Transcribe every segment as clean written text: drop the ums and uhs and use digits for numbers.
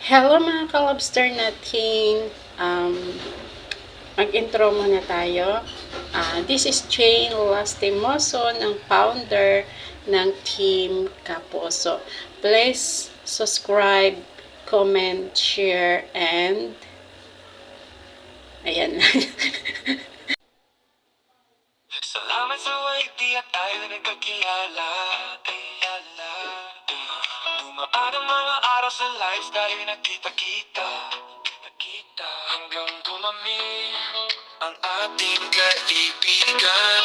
Hello mga ka-lobster natin. Mag-intro muna tayo. This is Jane Lastimoso, ng founder ng Team Kapuso. Please subscribe, comment, share, and ayan lang. Salamat sa waiti at tayo nagkakilala. Dumaan ang mga araw sa lives tayo nagkita-kita. Hanggang dumami ang ating kaibigan.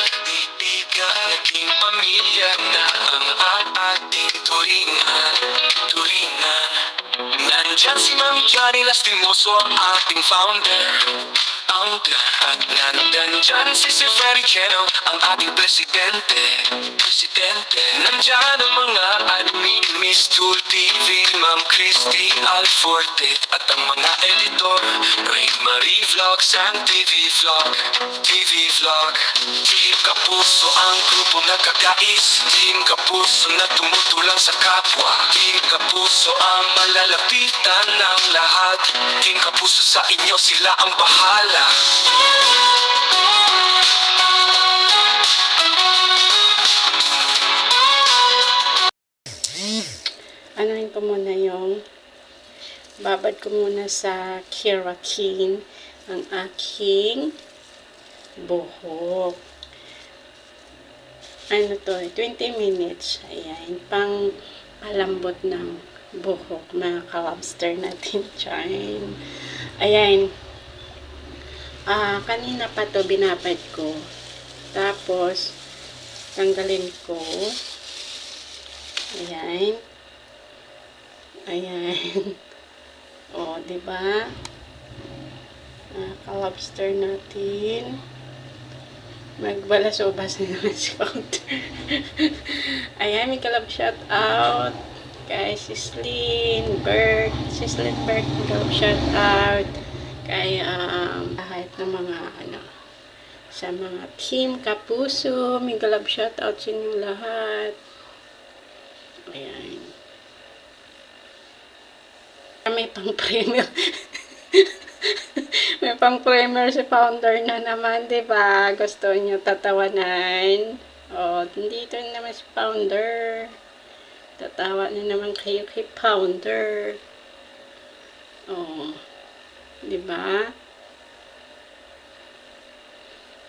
Naging pamilya na ang ating turingan. Nandyan si Mami Johnny Lastimoso, ang ating founder. At nandyan si Sir Freddy Cheno, ang ating presidente. Nandyan ang mga admin, Miss Tool TV, Ma'am Christy Alforte, at ang mga editor, Rain Marie Vlogs and TV Vlog. Team Kapuso ang grupo nagkakais. Team Kapuso na tumutulong sa kapwa. Team Kapuso ang malalapitan ng lahat. Team Kapuso, sa inyo sila ang bahala. Anuhin ko muna babad ko muna sa keratin ang aking buhok. Ano to, 20 minutes. Ayan, pang palambot ng buhok, mga ka-lobster natin dyan. Ayan. Kanina pa to binabad ko. Tapos, tanggalin ko. Ayan. O, diba? Ka-lobster natin. Magbalas-ubas na naman si Founder. Ayan, may kalab shout out kay Sislin Berg. May kalab shout out kay lahat ng mga sa mga Team Kapuso. May kalab shout out sa inyong lahat. Ayan. May pang-premier. May pang-premier si Founder na naman, diba? Gusto nyo tatawanan. O, dito naman si Founder. Tatawa na naman kayo kay Founder. O, diba?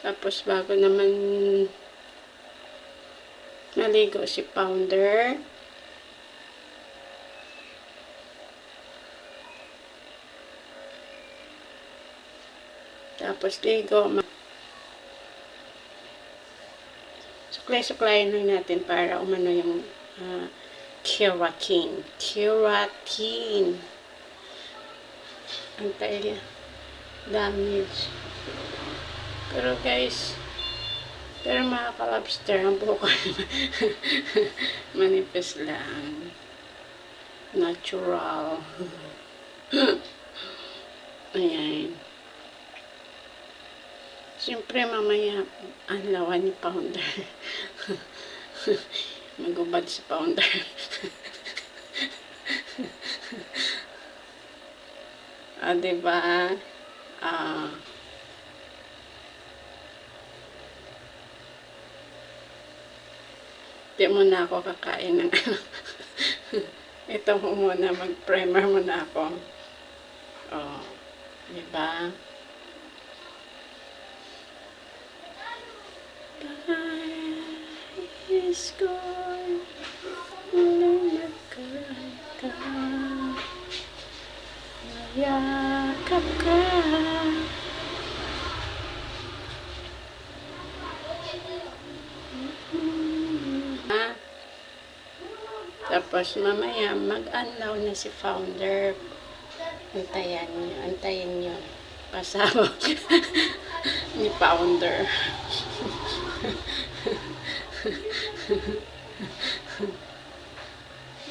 Tapos bago naman naligo si Founder, tapos ligo, suklay-suklayin lang natin para umano yung keratin. Anti damage. Pero guys, mga ka-lobster, ang buhok ko manipis lang. Natural. Ayan. Siyempre, mamaya, ang lawan ni Founder. Magubad si Founder. Diba? Di muna ako kakain ng ito muna, mag-primer muna ako. Diba? Is gone. Nagkaranta. Mayakap ka. Tapos mamaya mag-anlaw na si Founder. Antayin nyo. Pasabog ni Founder.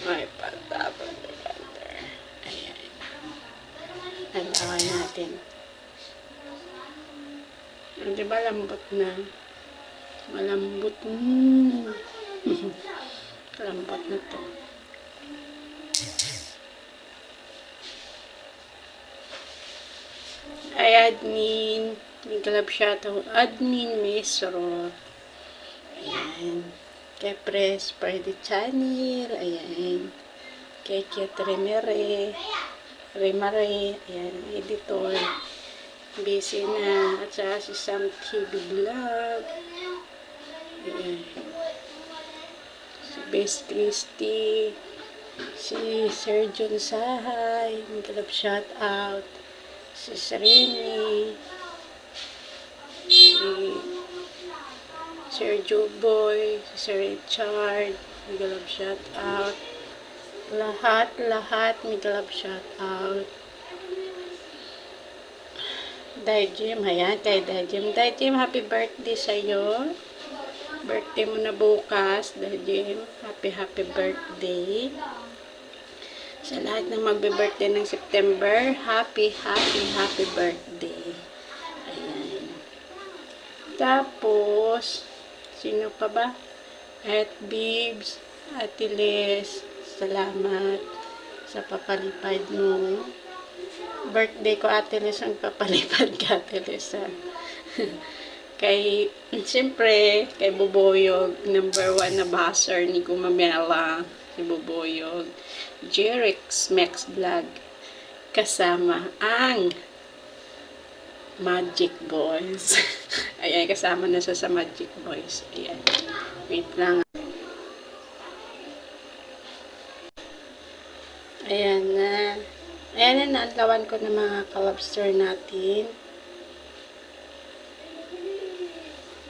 May patabang ni Founder. Ayan. Anlawan natin. Diba lambot na? Malambot. Lambot na to. Ay, admin. May galap shoutout. Admin Mesro. Ayan. Kay Press Party Channel. Ayan. Kay Kiat Remere. Remare. Ayan. Editor. Busy na. At saka si Sam TV Vlog. Ayan. Si Best Christy. Si Sir John Sahay. May galap shoutout. Si Serene. Si Sir Joboy, si Sir Richard, Migalab shout out. Lahat, Migalab shout out. Daijim, ayan, kay Daijim. Daijim, happy birthday sa'yo. Birthday mo na bukas, Daijim. Happy birthday. Sa lahat ng magbe-birthday ng September, happy birthday. Ayan. Tapos, sino pa ba? At Bibs, Ate Les, salamat sa papalipad mo. Birthday ko, Ate Les, ang papalipad ka, Ate Les. Kay, siyempre, kay Buboyog, number 1 na buzzer ni Gumamela, si Buboyog. Jerix Max Vlog, kasama ang Magic Boys. Ayan, kasama na siya sa Magic Boys. Ayan. Wait lang. Ayan na. Ayan na, naadlawan ko ng mga kalobster natin.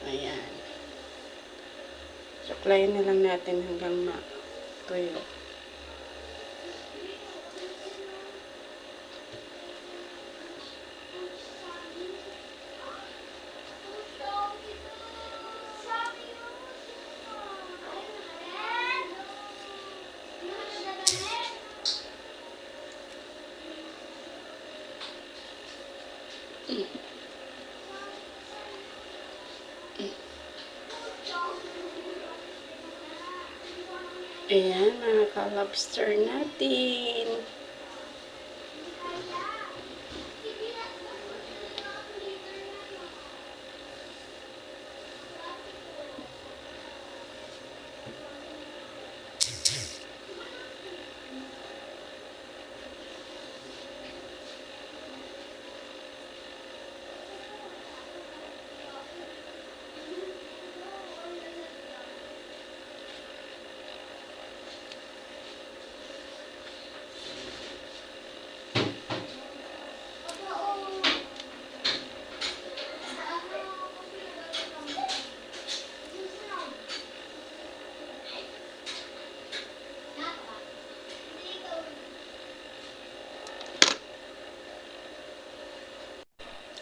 Ayan. Suklayin na lang natin hanggang matuyo. Ayan, mga ka-lobster natin.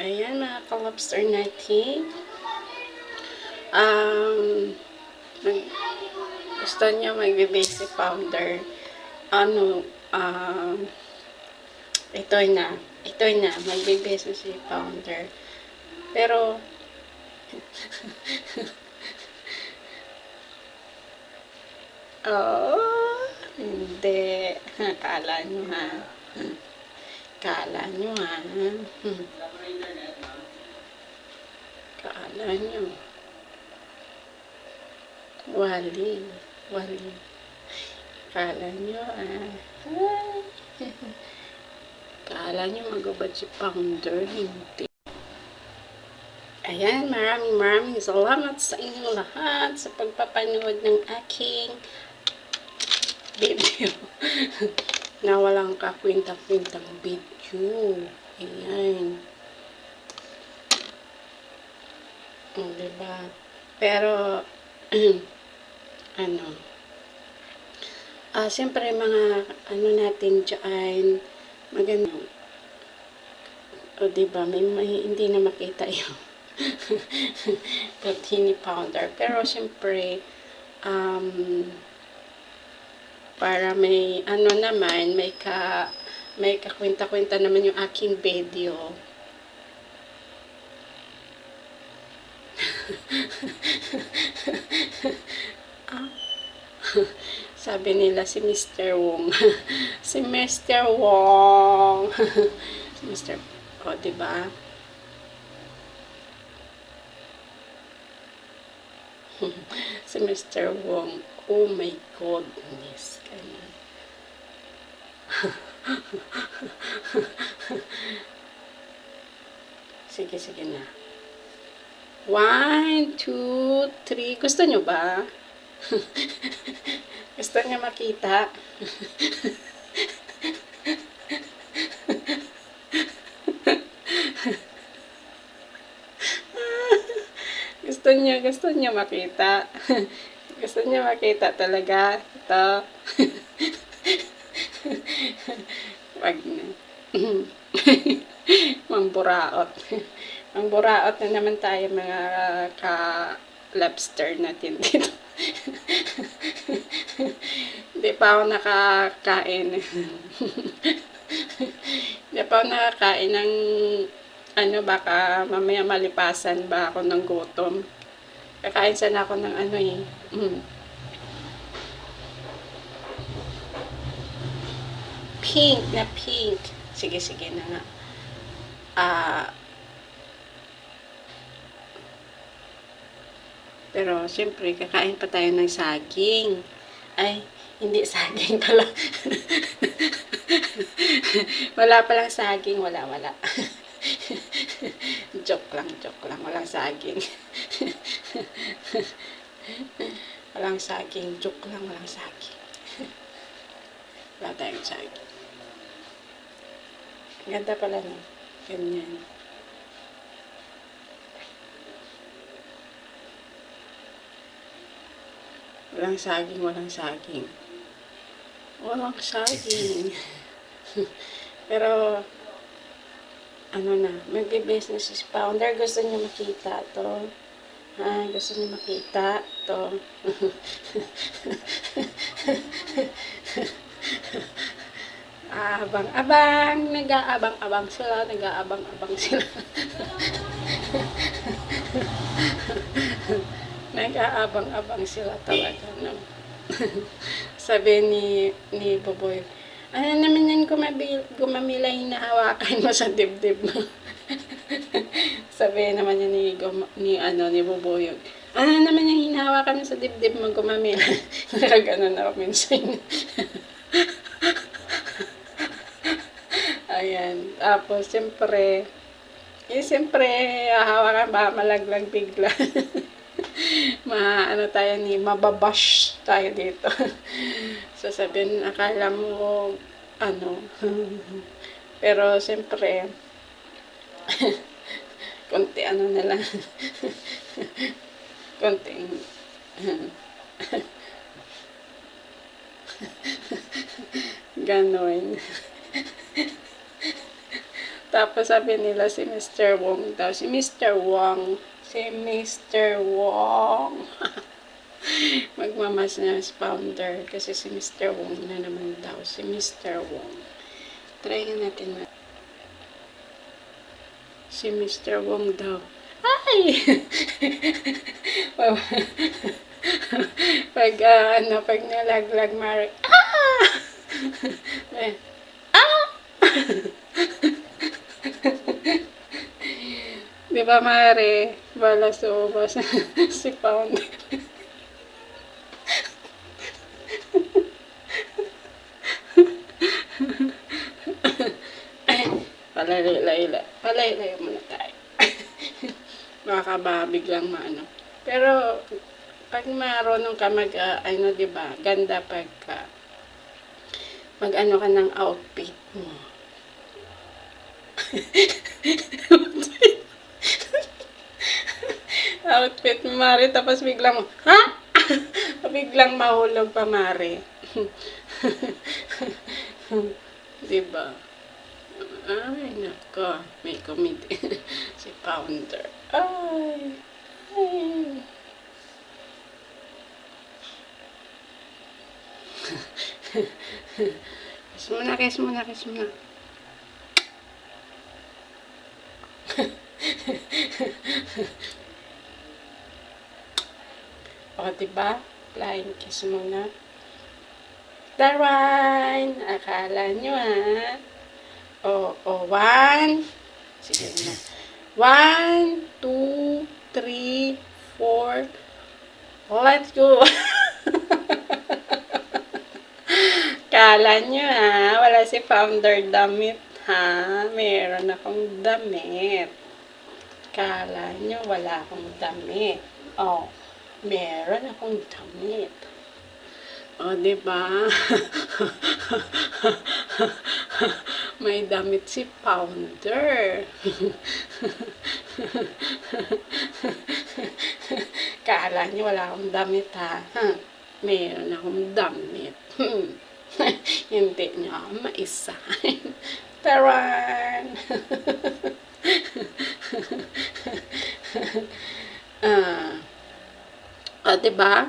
Ayan, mga ka-lobster natin. Gusto niya magbe-basic powder. Ito na, magbe-basic powder. Pero, hindi. Kala nyo ha. Kala nyo ha. Kala nyo. Wali. Kala nyo Kala nyo magubad si Pounder. Hindi. Ayan, maraming salamat sa inyong lahat sa pagpapanood ng aking video. Na walang kakwintang-kwintang video. Ayan. Diba? Pero, siyempre mga natin dyan, maganda. O diba, may hindi na makita yung protein powder. Pero siyempre, para may naman, may kakwenta-kwenta naman yung aking video. Sabi nila si Mr. Wong. Si Mr. Wong. Si Mr. O, diba? Si Mr. Wong, oh my goodness. Ganyan. Sige, sige na. 1, 2, 3. Gusto nyo ba? Gusto nyo makita? gusto nyo makita? Gusto nyo makita talaga? Ito. Wag na. Mamburaot. Mamburaot na naman tayo mga ka-lobster natin dito. Hindi pa ako nakakain. Hindi pa ako nakakain ng ano, baka mamaya malipasan ba ako ng gutom. Kakain sana ako ng ano eh. Pink na pink. Sige, sige na nga. Pero, siyempre, kakain pa tayo ng saging. Ay, hindi saging pala. Wala palang saging. Wala. Joke lang. Walang saging. Walang saging. Joke lang, walang saging. Wala tayong saging. Ganda pala, no? Ganyan. Walang saging. Walang saging. Pero, ano na, magbe-business is founder. Gusto niyo makita to. Gusto niyo makita to. Abang-abang, nag-aabang-abang sila. Nag-aabang-abang sila talaga, no? Sabi ni Boboy, ano naman yan gumamila hinahawakan mo sa dibdib mo? Sabi naman niya ni Boboy, ano naman yung hinahawakan mo sa dibdib mo gumamila? Nagano na minsan. Ayan. Tapos, siyempre, hahawakan ba malaglag bigla. Mababash tayo dito. Sasabihin, akala mo, pero siyempre, konti na lang. Konting, ganon. Tapos sabi nila si Mr. Wong daw. Si Mr. Wong. Magmamas na founder. Kasi si Mr. Wong na naman daw. Si Mr. Wong. Try natin. Si Mr. Wong daw. Ay! pag nalaglag Mari. Di ba, Mare? Bala sa ubas. Si Pound. Palay-lay muna tayo. Baka ba biglang maano. Pero, pag marunong ka diba, ganda pag mag-ano ka ng outfit mo. Outfit mo, Mari, tapos biglang biglang mahulog pa, Mari. Diba? Ay, nako. May committee. Si Founder. Ay. Kiss mo na. O, diba? Flying kiss muna. Darwin! Akala nyo, ha? O, 1. Sige na. 1, 2, 3, 4. Let's go! Kala nyo ha, wala si Founder damit ha. Meron akong damit. Kala nyo wala akong damit. Oh, meron akong damit. O, diba? May damit si Founder. Kala niyo wala akong damit, ha? Meron akong damit. Hindi niyo ako maisahin. Taran! Diba?